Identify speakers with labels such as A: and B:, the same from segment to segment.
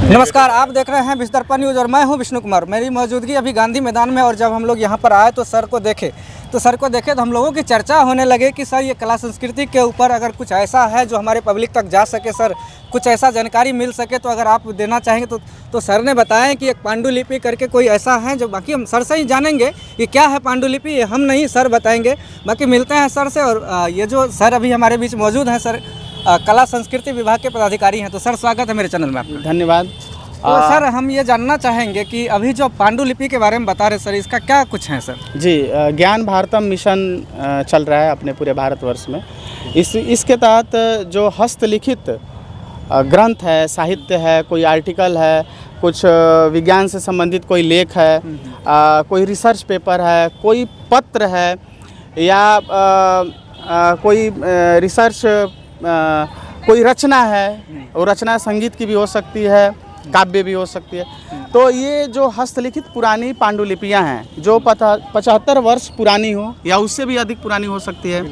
A: नमस्कार, आप देख रहे हैं विस्तरपन न्यूज़ और मैं हूं विष्णु कुमार। मेरी मौजूदगी अभी गांधी मैदान में और जब हम लोग यहां पर आए तो सर को देखे तो हम लोगों की चर्चा होने लगे कि सर ये कला संस्कृति के ऊपर अगर कुछ ऐसा है जो हमारे पब्लिक तक जा सके, सर कुछ ऐसा जानकारी मिल सके तो अगर आप देना चाहेंगे तो सर ने बताया कि एक पांडुलिपि करके कोई ऐसा है जो बाकी हम सर से ही जानेंगे कि क्या है पांडुलिपि, ये हम नहीं सर बताएंगे। बाकी मिलते हैं सर से। और ये जो सर अभी हमारे बीच मौजूद हैं, सर कला संस्कृति विभाग के पदाधिकारी हैं। तो सर स्वागत है मेरे चैनल में आपका।
B: धन्यवाद।
A: तो सर हम ये जानना चाहेंगे कि अभी जो पांडुलिपि के बारे में बता रहे सर, इसका क्या कुछ है सर?
B: जी, ज्ञान भारतम मिशन चल रहा है अपने पूरे भारतवर्ष में। इसके तहत जो हस्तलिखित ग्रंथ है, साहित्य है, कोई आर्टिकल है, कुछ विज्ञान से संबंधित कोई लेख है, कोई रिसर्च पेपर है, कोई पत्र है या कोई रिसर्च कोई रचना है, वो रचना संगीत की भी हो सकती है, काव्य भी हो सकती है। तो ये जो हस्तलिखित पुरानी पांडुलिपियां हैं जो 75 वर्ष पुरानी हो या उससे भी अधिक पुरानी हो सकती है,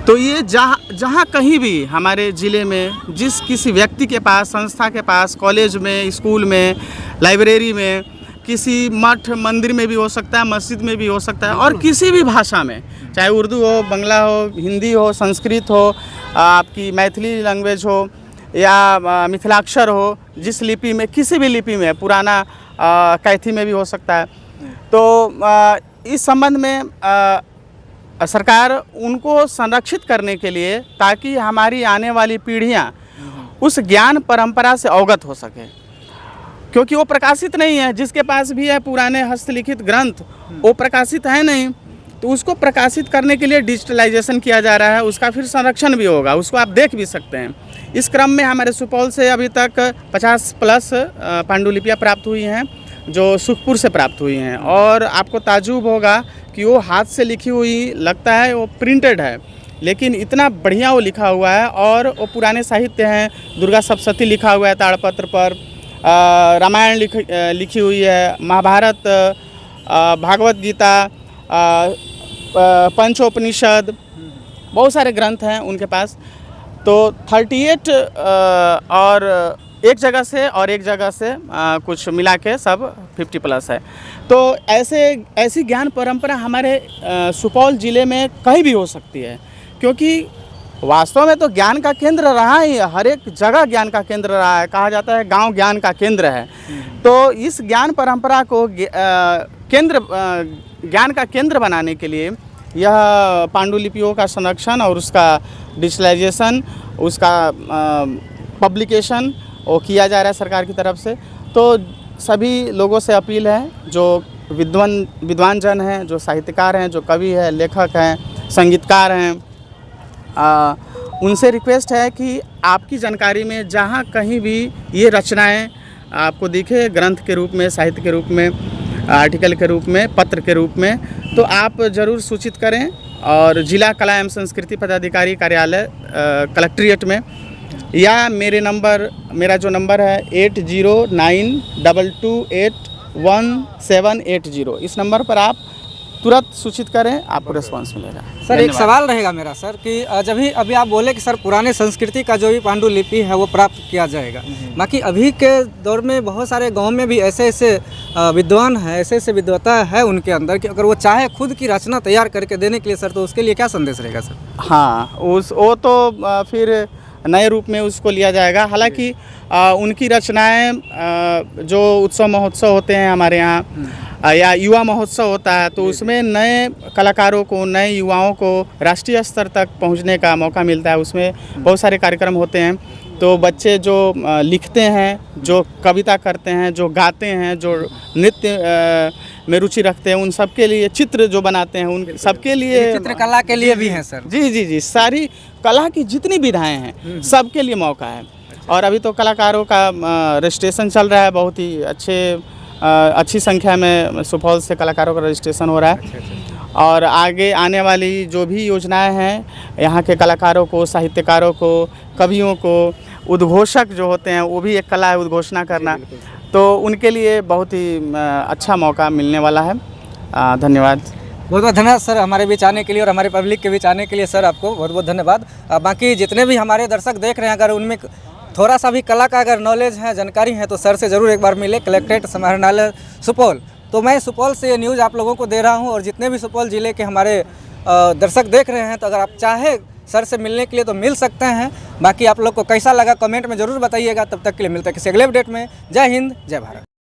B: तो ये जहाँ कहीं भी हमारे ज़िले में जिस किसी व्यक्ति के पास, संस्था के पास, कॉलेज में, स्कूल में, लाइब्रेरी में, किसी मठ मंदिर में भी हो सकता है, मस्जिद में भी हो सकता है, और किसी भी भाषा में, चाहे उर्दू हो, बांग्ला हो, हिंदी हो, संस्कृत हो, आपकी मैथिली लैंग्वेज हो या मिथिलाक्षर हो, जिस लिपि में, किसी भी लिपि में, पुराना कैथी में भी हो सकता है। तो इस संबंध में सरकार उनको संरक्षित करने के लिए, ताकि हमारी आने वाली पीढ़ियां उस ज्ञान परंपरा से अवगत हो सके, क्योंकि वो प्रकाशित नहीं है। जिसके पास भी है पुराने हस्तलिखित ग्रंथ, वो प्रकाशित है नहीं, तो उसको प्रकाशित करने के लिए डिजिटलाइजेशन किया जा रहा है, उसका फिर संरक्षण भी होगा, उसको आप देख भी सकते हैं। इस क्रम में हमारे सुपौल से अभी तक 50+ पांडुलिपियाँ प्राप्त हुई हैं, जो सुखपुर से प्राप्त हुई हैं। और आपको ताज्जुब होगा कि वो हाथ से लिखी हुई लगता है, वो प्रिंटेड है, लेकिन इतना बढ़िया वो लिखा हुआ है। और वो पुराने साहित्य हैं, दुर्गा सप्तशती लिखा हुआ है ताड़पत्र पर, रामायण लिखी हुई है, महाभारत, भागवत गीता, पंचोपनिषद, बहुत सारे ग्रंथ हैं उनके पास। तो 38 और एक जगह से कुछ मिला के सब 50+ है। तो ऐसी ज्ञान परंपरा हमारे सुपौल ज़िले में कहीं भी हो सकती है, क्योंकि वास्तव में तो ज्ञान का केंद्र रहा ही, हर एक जगह ज्ञान का केंद्र रहा है। कहा जाता है गांव ज्ञान का केंद्र है। तो इस ज्ञान परंपरा को ज्ञान का केंद्र बनाने के लिए यह पांडुलिपियों का संरक्षण और उसका डिजिटलाइजेशन, उसका पब्लिकेशन वो किया जा रहा है सरकार की तरफ से। तो सभी लोगों से अपील है, जो विद्वान जन हैं, जो साहित्यकार हैं, जो कवि हैं, लेखक हैं, संगीतकार हैं, उनसे रिक्वेस्ट है कि आपकी जानकारी में जहाँ कहीं भी ये रचनाएं आपको दिखे, ग्रंथ के रूप में, साहित्य के रूप में, आर्टिकल के रूप में, पत्र के रूप में, तो आप ज़रूर सूचित करें। और जिला कला एवं संस्कृति पदाधिकारी कार्यालय कलेक्ट्रेट में, या मेरा जो नंबर है 8092281780, इस नंबर पर आप तुरंत सूचित करें, आपको रिस्पांस मिलेगा।
A: सर एक सवाल रहेगा मेरा सर कि अभी आप बोले कि सर पुराने संस्कृति का जो भी पांडुलिपि है वो प्राप्त किया जाएगा, बाकी अभी के दौर में बहुत सारे गांव में भी ऐसे विद्वान हैं, ऐसे विद्वता है उनके अंदर कि अगर वो चाहे खुद की रचना तैयार करके देने के लिए सर, तो उसके लिए क्या संदेश रहेगा सर? हाँ,
B: वो तो फिर नए रूप में उसको लिया जाएगा। हालांकि उनकी रचनाएं, जो उत्सव महोत्सव होते हैं हमारे यहाँ या युवा महोत्सव होता है, तो उसमें नए कलाकारों को, नए युवाओं को राष्ट्रीय स्तर तक पहुंचने का मौका मिलता है। उसमें बहुत सारे कार्यक्रम होते हैं। तो बच्चे जो लिखते हैं, जो कविता करते हैं, जो गाते हैं, जो नृत्य में रुचि रखते हैं, उन सब के लिए चित्र जो बनाते हैं, उन सबके लिए,
A: चित्रकला के लिए भी हैं सर।
B: जी, सारी कला की जितनी विधाएं हैं सबके लिए मौका है। और अभी तो कलाकारों का रजिस्ट्रेशन चल रहा है, बहुत ही अच्छी संख्या में सुपौल से कलाकारों का रजिस्ट्रेशन हो रहा है। और आगे आने वाली जो भी योजनाएं हैं, यहाँ के कलाकारों को, साहित्यकारों को, कवियों को, उद्घोषक जो होते हैं, वो भी एक कला है उद्घोषणा करना, तो उनके लिए बहुत ही अच्छा मौका मिलने वाला है। धन्यवाद।
A: बहुत बहुत धन्यवाद सर हमारे बीच आने के लिए और हमारे पब्लिक के बीच आने के लिए। सर आपको बहुत बहुत धन्यवाद। बाकी जितने भी हमारे दर्शक देख रहे हैं, अगर उनमें थोड़ा सा भी कला का अगर नॉलेज है, जानकारी है, तो सर से ज़रूर एक बार मिले। कलेक्ट्रेट समाहरणालय सुपौल। तो मैं सुपौल से ये न्यूज़ आप लोगों को दे रहा हूँ, और जितने भी सुपौल ज़िले के हमारे दर्शक देख रहे हैं, तो अगर आप चाहे सर से मिलने के लिए तो मिल सकते हैं। बाकी आप लोग को कैसा लगा कमेंट में ज़रूर बताइएगा। तब तक के लिए मिलते हैं किसी अगले अपडेट में। जय हिंद, जय भारत।